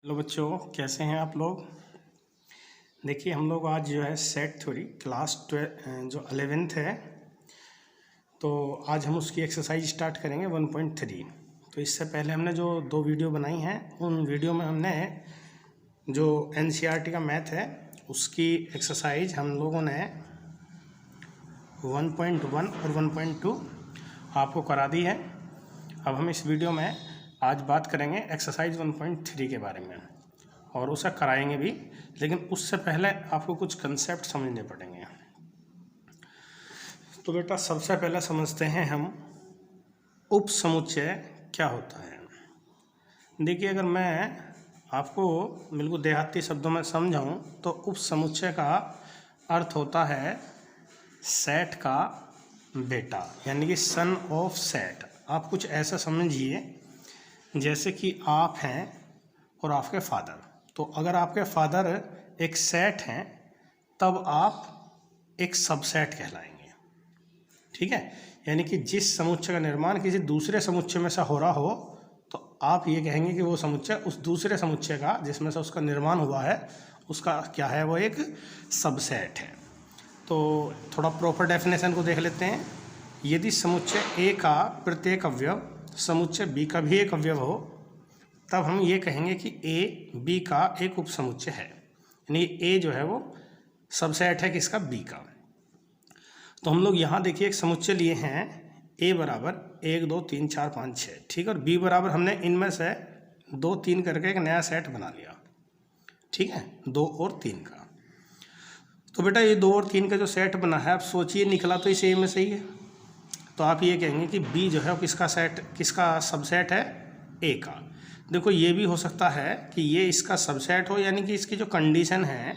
Hello बच्चों, कैसे हैं आप लोग। देखिए हम लोग आज जो है सेट थ्योरी क्लास जो 11th है, तो आज हम उसकी एक्सरसाइज स्टार्ट करेंगे 1.3। तो इससे पहले हमने जो 2 वीडियो बनाई हैं, उन वीडियो में हमने जो NCERT का मैथ है उसकी एक्सरसाइज हम लोगों ने 1.1 और 1.2 आपको करा दी है। अब हम इस वीडियो में आज बात करेंगे एक्सरसाइज 1.3 के बारे में और उसे कराएंगे भी, लेकिन उससे पहले आपको कुछ कंसेप्ट समझने पड़ेंगे। तो बेटा सबसे पहले समझते हैं हम उप समुच्चय क्या होता है। देखिए अगर मैं आपको बिल्कुल देहाती शब्दों में समझाऊं तो उप समुच्चय का अर्थ होता है सेट का बेटा, यानी कि सन ऑफ सेट। आप कुछ ऐसा समझिए जैसे कि आप हैं और आपके फादर। तो अगर आपके फादर एक सेट हैं तब आप एक सबसेट कहलाएंगे, ठीक है। यानी कि जिस समुच्चय का निर्माण किसी दूसरे समुच्चय में से हो रहा हो तो आप ये कहेंगे कि वो समुच्चय उस दूसरे समुच्चय का जिसमें से उसका निर्माण हुआ है उसका क्या है, वो एक सबसेट है। तो थोड़ा प्रॉपर डेफिनेशन को देख लेते हैं। यदि समुच्चय ए का प्रत्येक अवयव समुच्चय बी का भी एक अवयव हो तब हम ये कहेंगे कि ए बी का एक उप समुच्चय है, यानी ए जो है वो सबसेट है किसका, बी का। तो हम लोग यहाँ देखिए एक समुच्चय लिए हैं, ए बराबर 1 2 3 4 5 6, ठीक है, और बी बराबर हमने इनमें से 2 3 करके एक नया सेट बना लिया, ठीक है, 2 और 3 का। तो बेटा ये 2 और 3 का जो सेट बना है, आप सोचिए निकला तो इस ए में से ही है, तो आप ये कहेंगे कि बी जो है वो किसका सबसेट है, ए का। देखो ये भी हो सकता है कि ये इसका सबसेट हो, यानी कि इसकी जो कंडीशन है,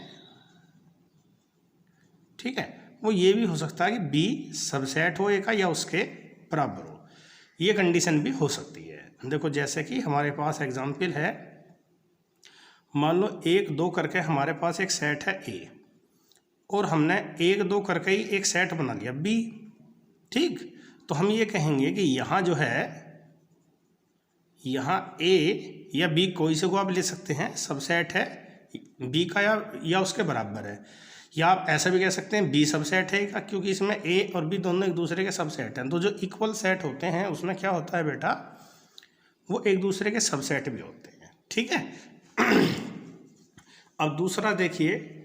ठीक है, वो ये भी हो सकता है कि बी सबसेट हो ए का या उसके बराबर हो, ये कंडीशन भी हो सकती है। देखो जैसे कि हमारे पास एग्जाम्पल है, मान लो 1 2 करके हमारे पास एक सेट है ए और हमने 1 2 करके ही एक सेट बना लिया बी, ठीक। तो हम ये कहेंगे कि यहाँ जो है, यहाँ ए या बी कोई से को आप ले सकते हैं, सबसेट है बी का या उसके बराबर है, या आप ऐसा भी कह सकते हैं बी सबसेट है का, क्योंकि इसमें ए और बी दोनों एक दूसरे के सबसेट हैं। तो जो इक्वल सेट होते हैं उसमें क्या होता है बेटा, वो एक दूसरे के सबसेट भी होते हैं, ठीक है। अब दूसरा देखिए,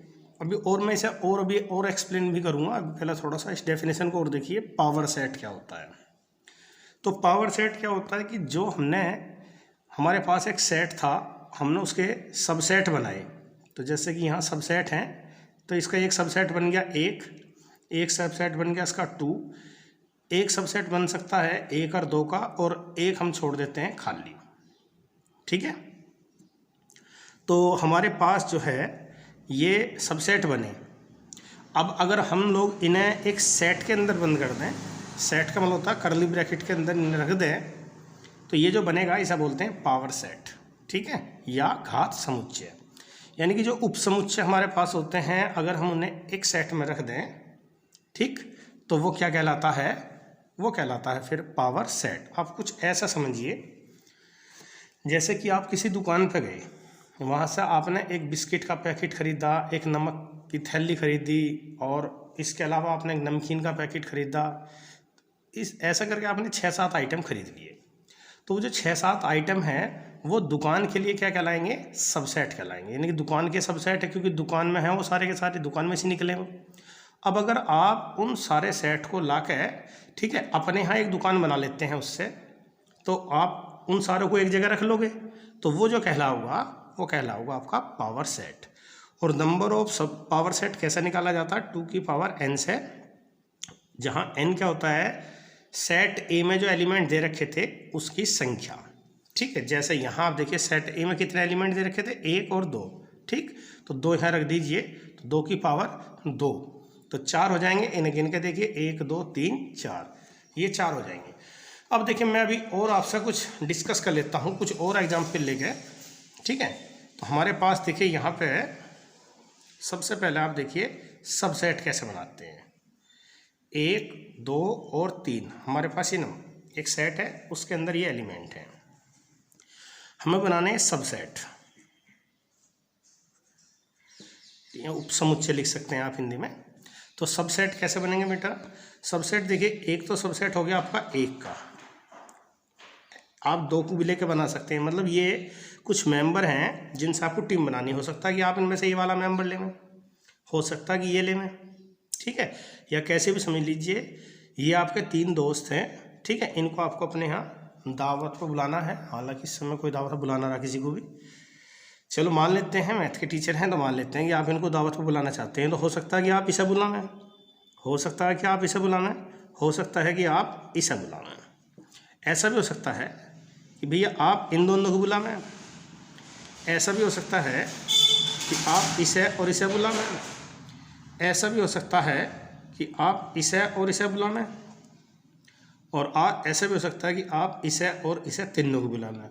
अभी और मैं इसे और अभी और एक्सप्लेन भी करूँगा, अभी पहले थोड़ा सा इस डेफिनेशन को और देखिए। पावर सेट क्या होता है। तो पावर सेट क्या होता है कि जो हमारे पास एक सेट था, हमने उसके सबसेट बनाए। तो जैसे कि यहाँ सबसेट हैं, तो इसका एक सबसेट बन गया एक सबसेट बन गया इसका 2, एक सबसेट बन सकता है 1 और 2 का, और एक हम छोड़ देते हैं खाली, ठीक है। तो हमारे पास जो है ये सबसेट बने। अब अगर हम लोग इन्हें एक सेट के अंदर बंद कर दें, सेट का मतलब होता है कर्ली ब्रैकेट के अंदर रख दें, तो ये जो बनेगा इसे बोलते हैं पावर सेट, ठीक है, या घात समुच्चय। यानी कि जो उप समुच्चय हमारे पास होते हैं, अगर हम उन्हें एक सेट में रख दें, ठीक, तो वो क्या कहलाता है, वो कहलाता है फिर पावर सेट। आप कुछ ऐसा समझिए जैसे कि आप किसी दुकान पर गए, वहाँ से आपने एक बिस्किट का पैकेट खरीदा, एक नमक की थैली खरीदी, और इसके अलावा आपने एक नमकीन का पैकेट खरीदा। ऐसा करके आपने 6-7 आइटम खरीद लिए। तो वो जो 6-7 आइटम हैं वो दुकान के लिए क्या कहलाएंगे, सबसेट कहलाएंगे, यानी कि दुकान के सबसेट है, क्योंकि दुकान में है वो सारे के सारे, दुकान में से निकले हो। अब अगर आप उन सारे सेट को ला के, ठीक है, अपने यहाँ एक दुकान बना लेते हैं उससे, तो आप उन सारों को एक जगह रख लोगे, तो वो जो कहलाऊगा वो कहलाऊगा आपका पावर सेट। और नंबर ऑफ सब पावर सेट कैसे निकाला जाता है, 2 की पावर n से, जहाँ n क्या होता है, सेट ए में जो एलिमेंट दे रखे थे उसकी संख्या, ठीक है। जैसे यहाँ आप देखिए सेट ए में कितने एलिमेंट दे रखे थे, 1 और 2, ठीक, तो 2 यहाँ रख दीजिए, तो 2 की पावर 2, तो 4 हो जाएंगे। इन्हें गिन के देखिए 1 2 3 4, ये 4 हो जाएंगे। अब देखिए मैं अभी और आपसे कुछ डिस्कस कर लेता हूँ, कुछ और एग्जाम्पल लेके, ठीक है। तो हमारे पास देखिए यहाँ पे सबसे पहले आप देखिए सबसेट कैसे बनाते हैं। 1 2 और 3 हमारे पास ये एक सेट है, उसके अंदर ये एलिमेंट है, हमें बनाने हैं सबसेट। या उपसमुच्चय लिख सकते हैं आप हिंदी में। तो सबसेट कैसे बनेंगे बेटा? सबसेट देखिए, एक तो सबसेट हो गया आपका एक का, आप दो को भी लेके बना सकते हैं। मतलब ये कुछ मेंबर हैं जिनसे आपको टीम बनानी, हो सकता है कि आप इनमें से ये वाला मेंबर लें, हो सकता है कि ये लें, ठीक है, या कैसे भी समझ लीजिए ये आपके 3 दोस्त हैं, ठीक है, इनको आपको अपने यहाँ दावत पर बुलाना है। हालांकि इस समय कोई दावत पर बुलाना रहा किसी को भी, चलो मान लेते हैं मैथ के टीचर हैं तो मान लेते हैं कि आप इनको दावत पर बुलाना चाहते हैं। तो हो सकता है कि आप इसे बुलाना है, हो सकता है कि आप इसे बुलाना है, हो सकता है कि आप इसे बुलाना है। ऐसा भी हो सकता है कि भैया आप इन दोनों को बुलाना है। ऐसा भी हो सकता है कि आप इसे और इसे बुलाना है। ऐसा भी हो सकता है कि आप इसे और इसे बुलाना है। और ऐसा भी हो सकता है कि आप इसे और इसे तीनों को बुलाना है।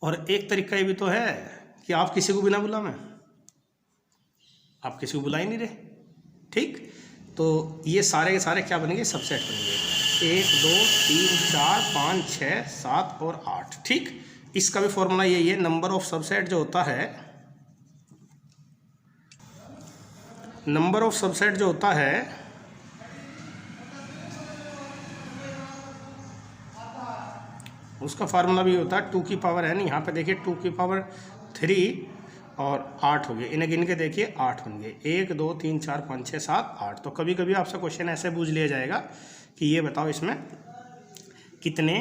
और एक तरीका ये भी तो है कि आप किसी को भी ना बुलाना, आप किसी को बुला ही नहीं रहे, ठीक। तो ये सारे के सारे क्या बनेंगे? सबसेट बनेंगे। 1 2 3 4 5 6 7 और 8, ठीक। इसका भी फॉर्मूला यही है, नंबर ऑफ सबसेट जो होता है, नंबर ऑफ सबसेट जो होता है उसका फार्मूला भी होता है 2 की पावर n। यहाँ पे देखिए 2 की पावर 3 और 8 हो गए, इन्हें गिन के देखिए 8 बन गए। 1 2 3 4 5 6 7 8। तो कभी कभी आपसे क्वेश्चन ऐसे पूछ लिया जाएगा कि ये बताओ इसमें कितने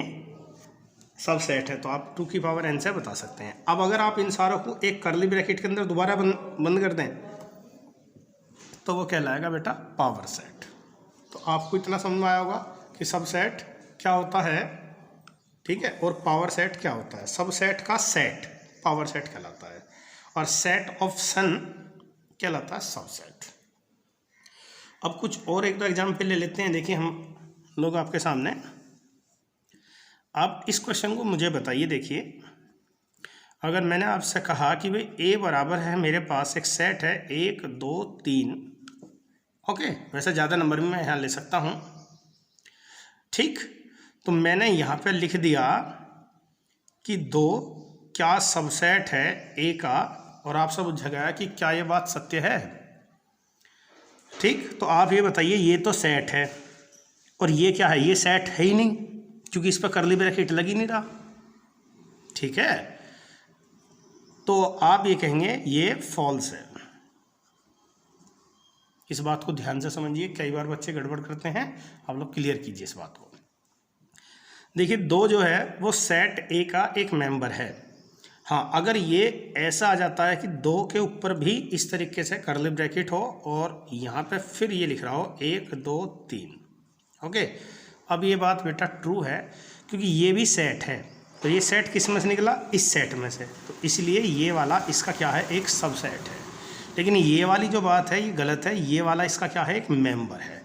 सबसेट है, तो आप 2 की पावर n से बता सकते हैं। अब अगर आप इन सारों को एक कर्ली ब्रैकेट के अंदर दोबारा बंद कर दें तो वो कहलाएगा बेटा पावर सेट। तो आपको इतना समझ में आया होगा कि सबसेट क्या होता है, ठीक है, और पावर सेट क्या होता है। सबसेट का सेट पावर सेट कहलाता है और सेट ऑफ सन कहलाता है सबसेट। अब कुछ और एक दो एग्जाम्पल ले लेते हैं। देखिए हम लोग आपके सामने, आप इस क्वेश्चन को मुझे बताइए। देखिए अगर मैंने आपसे कहा कि भाई ए बराबर है, मेरे पास एक सेट है 1 2 3, ओके, वैसे ज़्यादा नंबर में मैं यहाँ ले सकता हूँ, ठीक। तो मैंने यहाँ पे लिख दिया कि 2 क्या सबसेट है ए का, और आपसे पूछा गया कि क्या ये बात सत्य है, ठीक। तो आप ये बताइए, ये तो सेट है और ये क्या है? ये सेट है ही नहीं, क्योंकि इस पर कर्ली ब्रैकेट लग ही नहीं रहा, ठीक है। तो आप ये कहेंगे ये फॉल्स है। इस बात को ध्यान से समझिए, कई बार बच्चे गड़बड़ करते हैं, आप लोग क्लियर कीजिए इस बात को। देखिए 2 जो है वो सेट ए का एक मेंबर है। हाँ, अगर ये ऐसा आ जाता है कि 2 के ऊपर भी इस तरीके से कर्ली ब्रैकेट हो और यहाँ पे फिर ये लिख रहा हो 1 2 3, ओके। अब ये बात बेटा ट्रू है क्योंकि ये भी सेट है। तो ये सेट किस में से निकला? इस सेट में से। तो इसलिए ये वाला इसका क्या है? एक सबसेट है। लेकिन ये वाली जो बात है ये गलत है, ये वाला इसका क्या है? एक मेंबर है।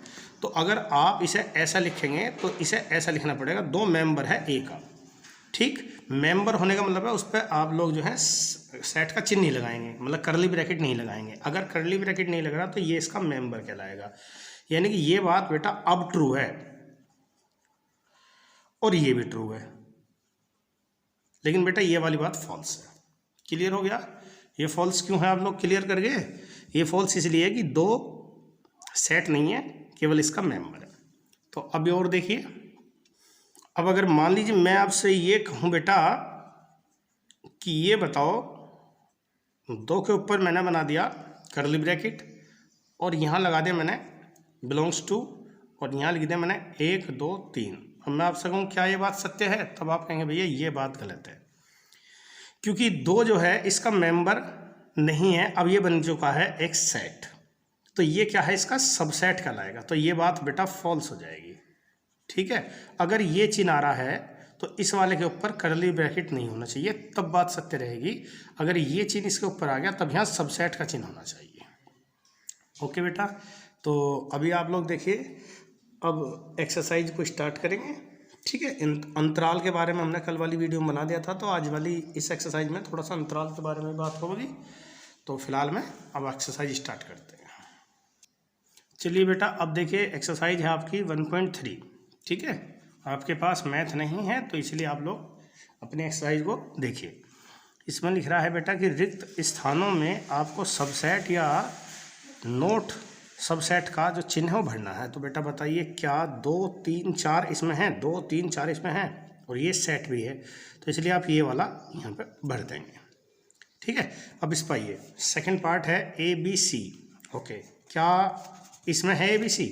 तो अगर आप इसे ऐसा लिखेंगे तो इसे ऐसा लिखना पड़ेगा, 2 मेंबर है ए का, ठीक। मेंबर होने का मतलब है उस पर आप लोग जो है सेट का चिन्ह नहीं लगाएंगे, मतलब कर्ली ब्रैकेट नहीं लगाएंगे। अगर कर्ली ब्रैकेट नहीं लग रहा तो ये इसका मेंबर कहलाएगा। यानी कि ये बात बेटा अब ट्रू है और ये भी ट्रू है, लेकिन बेटा ये वाली बात फॉल्स है। क्लियर हो गया? ये फॉल्स क्यों है आप लोग क्लियर कर गए? ये फॉल्स इसलिए है कि 2 सेट नहीं है, केवल इसका मेंबर है। तो अब और देखिए, अब अगर मान लीजिए मैं आपसे ये कहूँ बेटा कि ये बताओ, 2 के ऊपर मैंने बना दिया कर्ली ब्रैकेट और यहाँ लगा दिया मैंने बिलोंग्स टू और यहाँ लिख दिया मैंने 1 2 3। अब मैं आपसे कहूँ क्या ये बात सत्य है? तब आप कहेंगे भैया ये बात गलत है, क्योंकि 2 जो है इसका मेंबर नहीं है। अब ये बन चुका है एक सेट, तो ये क्या है? इसका सबसेट कहलाएगा। तो ये बात बेटा फॉल्स हो जाएगी, ठीक है। अगर ये चिन्ह आ रहा है तो इस वाले के ऊपर कर्ली ब्रैकेट नहीं होना चाहिए, तब बात सत्य रहेगी। अगर ये चिन्ह इसके ऊपर आ गया तब यहाँ सबसेट का चिन्ह होना चाहिए। ओके बेटा, तो अभी आप लोग देखिए, अब एक्सरसाइज को स्टार्ट करेंगे, ठीक है। अंतराल के बारे में हमने कल वाली वीडियो में बना दिया था, तो आज वाली इस एक्सरसाइज में थोड़ा सा अंतराल के बारे में बात होगी। तो फिलहाल में अब एक्सरसाइज स्टार्ट करते हैं। चलिए बेटा, अब देखिए एक्सरसाइज है आपकी 1.3, ठीक है। आपके पास मैथ नहीं है तो इसलिए आप लोग अपने एक्सरसाइज को देखिए। इसमें लिख रहा है बेटा कि रिक्त स्थानों में आपको सबसेट या नोट सबसेट का जो चिन्ह है वो भरना है। तो बेटा बताइए क्या 2 3 4 इसमें हैं, 2 3 4 इसमें हैं और ये सेट भी है, तो इसलिए आप ये वाला यहाँ पे भर देंगे। ठीक है, अब इस पर आइए, सेकेंड पार्ट है ABC। ओके, क्या इसमें है ABC?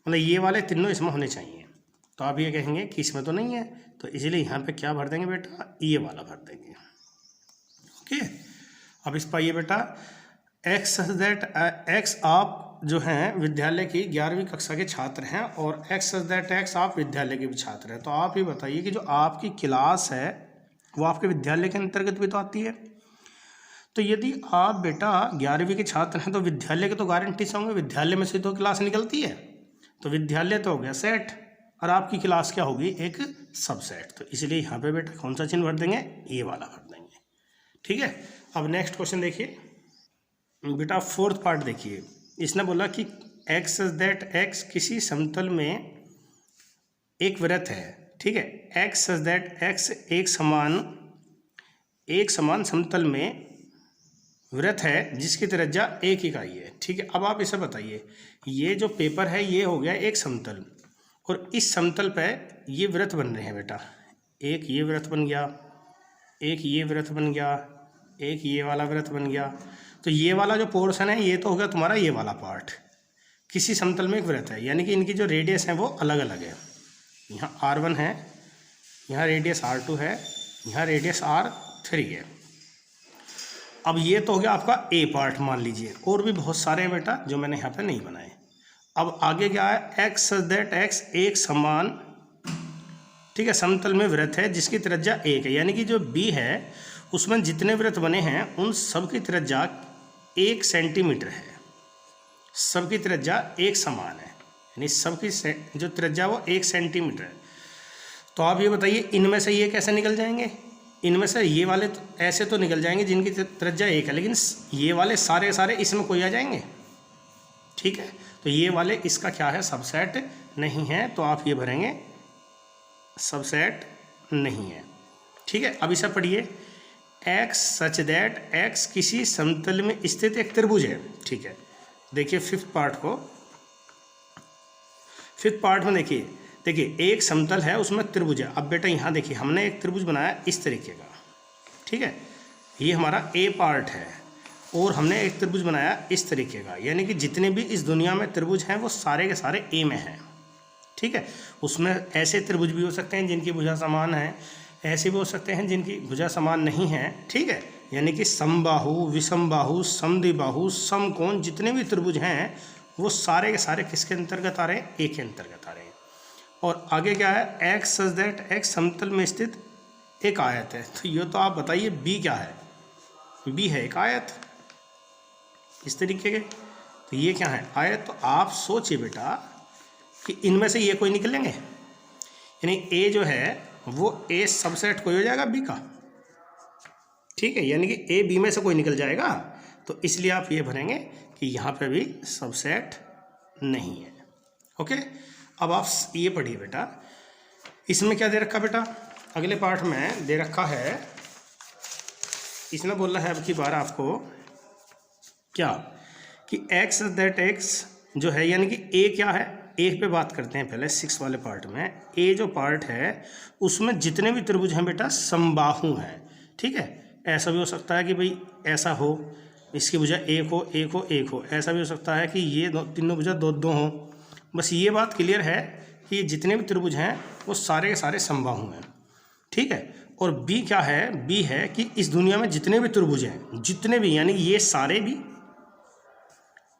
मतलब ये वाले तीनों इसमें होने चाहिए, तो आप ये कहेंगे कि इसमें तो नहीं है, तो इसीलिए यहाँ पे क्या भर देंगे बेटा, ये वाला भर देंगे। ओके, अब इस पर आइए बेटा, एक्स आप जो हैं विद्यालय की 11वीं कक्षा के छात्र हैं और एक्स आप विद्यालय के भी छात्र हैं। तो आप ये बताइए कि जो आपकी क्लास है वो आपके विद्यालय के अंतर्गत भी तो आती है। तो यदि आप बेटा 11वीं के छात्र हैं तो विद्यालय के तो गारंटी से होंगे, विद्यालय में से तो क्लास निकलती है, तो विद्यालय तो हो गया सेट और आपकी क्लास क्या होगी, एक सबसेट। तो इसलिए यहाँ पे बेटा कौन सा चिन्ह भर देंगे, ये वाला भर देंगे। ठीक है, अब नेक्स्ट क्वेश्चन देखिए बेटा, फोर्थ पार्ट देखिए, इसने बोला कि x किसी समतल में एक वृत्त है। ठीक है, x एक समान समतल में वृत्त है जिसकी त्रिज्या 1 इकाई है। ठीक है, अब आप इसे बताइए, ये जो पेपर है ये हो गया एक समतल और इस समतल पे ये वृत्त बन रहे हैं बेटा, एक ये वृत्त बन गया, एक ये वृत्त बन गया, एक ये वाला वृत्त बन गया। तो ये वाला जो पोर्शन है ये तो हो गया तुम्हारा ये वाला पार्ट, किसी समतल में एक वृत्त है, यानी कि इनकी जो रेडियस है वो अलग अलग है। यहाँ R1 है, यहाँ रेडियस R2 है, यहाँ रेडियस R3 है। अब ये तो हो गया आपका ए पार्ट मान लीजिए, और भी बहुत सारे हैं बेटा जो मैंने यहाँ पे नहीं बनाए। अब आगे क्या है, x एक समान, ठीक है, समतल में वृत्त है जिसकी त्रिज्या 1 है, यानी कि जो B है उसमें जितने वृत्त बने हैं उन सब की त्रिज्या 1 सेंटीमीटर है, सबकी त्रिज्या एक समान है, यानी सबकी जो त्रिज्या वो 1 सेंटीमीटर है। तो आप ये बताइए इनमें से ये कैसे निकल जाएंगे, इनमें से ये वाले तो ऐसे तो निकल जाएंगे जिनकी त्रिज्या 1 है, लेकिन ये वाले सारे इसमें कोई आ जाएंगे। ठीक है, तो ये वाले इसका क्या है, सबसेट नहीं है, तो आप ये भरेंगे सबसेट नहीं है। ठीक है, अब इसे पढ़िए, x सच दैट x किसी समतल में स्थित एक त्रिभुज है। ठीक है, देखिए फिफ्थ पार्ट में देखिए एक समतल है उसमें त्रिभुज है। अब बेटा यहाँ देखिए हमने एक त्रिभुज बनाया इस तरीके का, ठीक है, ये हमारा ए पार्ट है और हमने एक त्रिभुज बनाया इस तरीके का, यानी कि जितने भी इस दुनिया में त्रिभुज हैं वो सारे के सारे ए में हैं। ठीक है, उसमें ऐसे त्रिभुज भी हो सकते हैं जिनकी भुजा समान है, ऐसे भी हो सकते हैं जिनकी भुजा समान नहीं है। ठीक है, यानी कि समबाहु, विषमबाहु, समद्विबाहु, समकोण, जितने भी त्रिभुज हैं वो सारे के सारे किसके अंतर्गत आ रहे हैं, ए के अंतर्गत आ रहे हैं। और आगे क्या है, एक्स सच दैट एक्स समतल में स्थित एक आयत है। तो ये तो आप बताइए बी क्या है, बी है एक आयत इस तरीके के, तो ये क्या है, आयत। तो आप सोचिए बेटा कि इनमें से ये कोई निकलेंगे, यानी ए जो है वो ए सबसेट कोई हो जाएगा बी का। ठीक है, यानी कि ए बी में से कोई निकल जाएगा, तो इसलिए आप ये भरेंगे कि यहाँ पे भी सबसेट नहीं है। ओके, अब आप ये पढ़िए बेटा, इसमें क्या दे रखा बेटा, अगले पार्ट में दे रखा है, इसने बोला है अब की बार आपको क्या कि एक्स दैट एक्स जो है, यानी कि ए क्या है, ए पे बात करते हैं पहले 6 वाले पार्ट में। ए जो पार्ट है उसमें जितने भी त्रिभुज हैं बेटा समबाहु हैं। ठीक है, ऐसा भी हो सकता है कि भाई ऐसा हो, इसकी भुजा एक हो, ऐसा भी हो सकता है कि ये तीनों भुजा दो हों। बस ये बात क्लियर है कि जितने भी त्रिभुज हैं वो सारे के सारे समबाहु हैं। ठीक है, और बी क्या है, बी है कि इस दुनिया में जितने भी त्रिभुज हैं, जितने भी, यानी ये सारे भी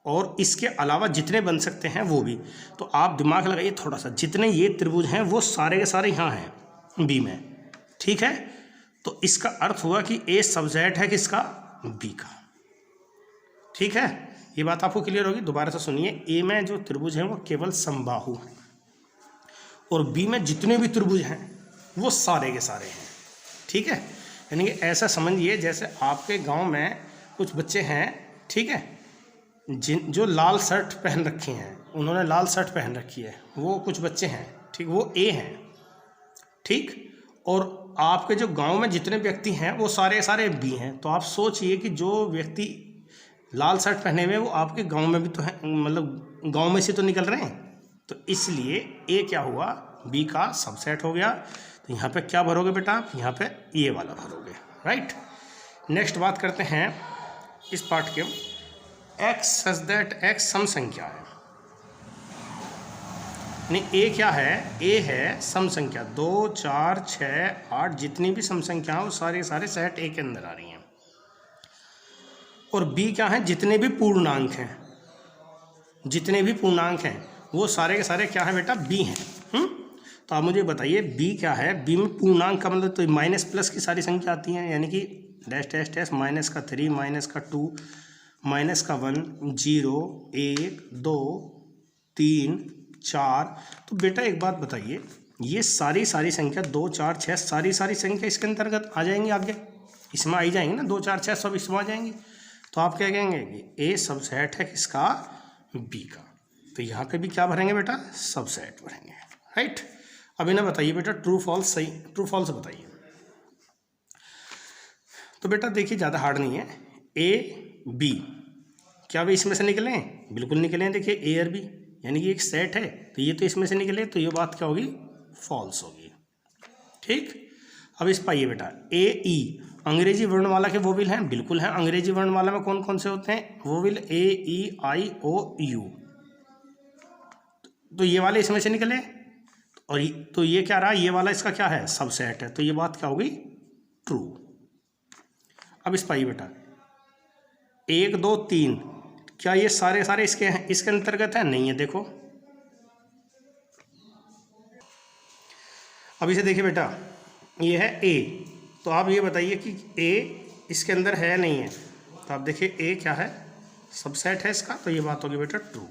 और इसके अलावा जितने बन सकते हैं वो भी। तो आप दिमाग लगाइए थोड़ा सा, जितने ये त्रिभुज हैं वो सारे के सारे यहाँ हैं बी में। ठीक है, तो इसका अर्थ हुआ कि ए सबसेट है किसका, बी का। ठीक है, ये बात आपको क्लियर होगी। दोबारा से सुनिए, ए में जो त्रिभुज हैं वो केवल समबाहु हैं और बी में जितने भी त्रिभुज हैं वो सारे के सारे हैं। ठीक है, यानी कि ऐसा समझिए जैसे आपके गांव में कुछ बच्चे हैं, ठीक है, जो लाल शर्ट पहन रखी हैं, उन्होंने लाल शर्ट पहन रखी है, वो कुछ बच्चे हैं, ठीक, वो ए हैं। ठीक, और आपके जो गांव में जितने व्यक्ति हैं वो सारे सारे बी हैं। तो आप सोचिए कि जो व्यक्ति लाल शर्ट पहने हुए वो आपके गांव में भी तो है, मतलब गांव में से तो निकल रहे हैं, तो इसलिए ए क्या हुआ, बी का सबसेट हो गया। तो यहाँ पे क्या भरोगे बेटा आप, यहाँ पे ये वाला भरोगे, राइट। नेक्स्ट बात करते हैं इस पार्ट के, एक्स सच दैट एक्स सम संख्या है, यानी ए क्या है, ए है सम संख्या, 2 4 6 8 जितनी भी सम संख्या वो सारे सारे सेट ए के अंदर आ रही हैं। और बी क्या है, जितने भी पूर्णांक हैं, जितने भी पूर्णांक हैं वो सारे के सारे क्या है बेटा, बी हैं। तो आप मुझे बताइए बी क्या है, बी में पूर्णांक का मतलब तो माइनस प्लस की सारी संख्या आती हैं, यानी कि डैश डैश डैश माइनस का 3 माइनस का 2 माइनस का 1 0 1 2 3 4। तो बेटा एक बात बताइए, ये सारी सारी संख्या 2 4 6 सारी सारी संख्या इसके अंतर्गत आ जाएंगी, आगे इसमें आई जाएंगी ना, 2 4 6 सब इसमें आ जाएंगी। तो आप क्या कहेंगे कि ए सबसेट है किसका, बी का। तो यहाँ पे भी क्या भरेंगे बेटा, सबसेट भरेंगे, राइट। अब इन्हें बताइए बेटा ट्रू फॉल्स, सही ट्रू फॉल्स बताइए। तो बेटा देखिए ज़्यादा हार्ड नहीं है, ए बी क्या वे इसमें से निकले हैं, बिल्कुल निकले हैं। देखिए ए और बी यानी कि एक सेट है, तो ये तो इसमें से निकले, तो ये बात क्या होगी, फॉल्स होगी, ठीक। अब इस पाइए बेटा ए ई अंग्रेजी वर्णमाला के वोवेल हैं, बिल्कुल हैं। अंग्रेजी वर्णमाला में कौन कौन से होते हैं vowel, A E I O you, तो ये वाले इसमें से निकले, और तो ये क्या रहा, ये वाला इसका क्या है, सबसेट है, तो ये बात क्या होगी, ट्रू। अब इस पाइए बेटा 1 2 3 क्या ये सारे सारे इसके अंतर्गत है, नहीं है, देखो। अब इसे देखिए बेटा ये है ए, तो आप ये बताइए कि ए इसके अंदर है नहीं है, तो आप देखिए ए क्या है, सबसेट है इसका, तो ये बात होगी बेटा ट्रू।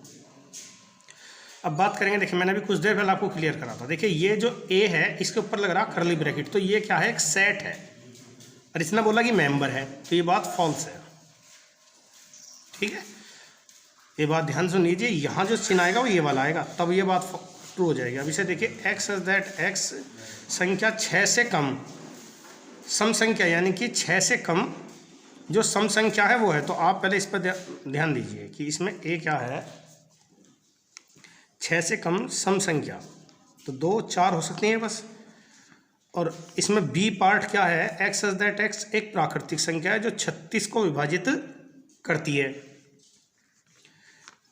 अब बात करेंगे, देखिए मैंने अभी कुछ देर पहले आपको क्लियर करा था, देखिए ये जो ए है इसके ऊपर लग रहा कर्ली ब्रैकेट, तो ये क्या है, एक सेट है, और इसने बोला कि मेंबर है, तो ये बात फॉल्स है, ठीक है। ये बात ध्यान से लीजिए, यहाँ जो चिन्ह आएगा वो ये वाला आएगा, तब ये बात ट्रू हो जाएगी। अब इसे देखिए एक्स सच दैट एक्स संख्या 6 से कम, सम संख्या यानी कि 6 से कम जो सम संख्या है वो है, तो आप पहले इस पर ध्यान दीजिए कि इसमें ए क्या है, 6 से कम सम संख्या, तो 2 4 हो सकती हैं बस। और इसमें बी पार्ट क्या है, एक्स सच दैट एक्स एक प्राकृतिक संख्या है जो 36 को विभाजित करती है,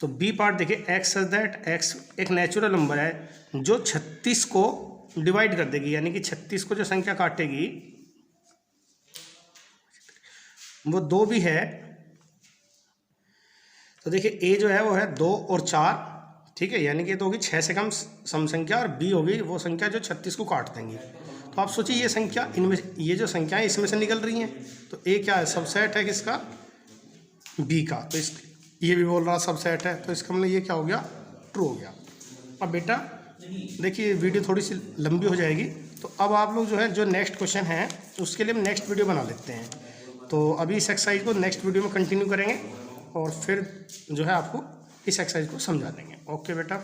तो बी पार्ट देखिए एक्स सच दैट एक्स एक नेचुरल नंबर है जो 36 को डिवाइड कर देगी, यानी कि 36 को जो संख्या काटेगी वो 2 भी है, तो देखिए ए जो है वो है 2 और 4, ठीक है, यानी कि तो होगी 6 से कम सम संख्या, और बी होगी वो संख्या जो 36 को काट देंगी। तो आप सोचिए ये संख्या इनमें, ये जो संख्याएं इसमें से निकल रही हैं, तो ए क्या है, सबसेट है किसका, बी का, तो इस ये भी बोल रहा सबसेट है, तो इसका मतलब ये क्या हो गया, ट्रू हो गया। अब बेटा देखिए वीडियो थोड़ी सी लंबी हो जाएगी, तो अब आप लोग जो है जो नेक्स्ट क्वेश्चन है उसके लिए हम नेक्स्ट वीडियो बना लेते हैं, तो अभी इस एक्सरसाइज को नेक्स्ट वीडियो में कंटिन्यू करेंगे और फिर जो है आपको इस एक्सरसाइज को समझा देंगे। ओके बेटा।